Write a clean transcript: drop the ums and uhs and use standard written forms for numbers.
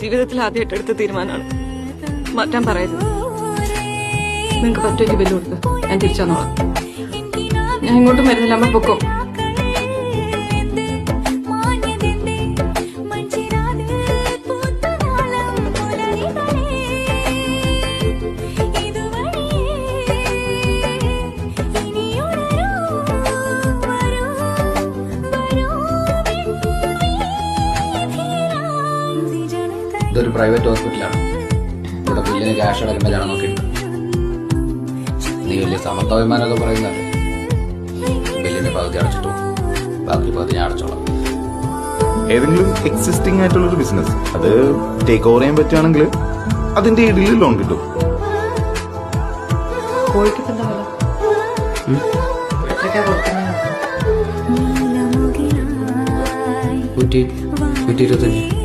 ജീവിതത്തിൽ ആദ്യമായിട്ട് എടുത്ത തീരുമാനമാണ്. മാറ്റാൻ പറയരുത്. നിങ്ങൾക്ക് പറ്റുമെങ്കിൽ ബില്ല് കൊടുക്കുക, ഞാൻ തിരിച്ചോളാം. ഞാൻ ഇങ്ങോട്ടും വരുന്നില്ല, അമ്മ പൊക്കോ. ഇതൊരു പ്രൈവറ്റ് ഹോസ്പിറ്റലാണ്. ഇവിടെ ബില്ലിന് ക്യാഷ് അടക്കേണ്ടതാണ് നോക്കിയിട്ട്. നീ വലിയ സമത്വാഭിമാനമൊക്കെ പറയുന്നല്ലേ. ബില്ലിന് പകുതി അടച്ചിട്ടു, ബാക്കി പകുതി ഞാൻ അടച്ചോളാം. ഏതെങ്കിലും എക്സിസ്റ്റിംഗ് ആയിട്ടുള്ളൊരു ബിസിനസ് അത് ടേക്ക് ഓവർ ചെയ്യാൻ പറ്റുകയാണെങ്കിൽ അതിന്റെ ഇടയിൽ ലോൺ കിട്ടും. $125.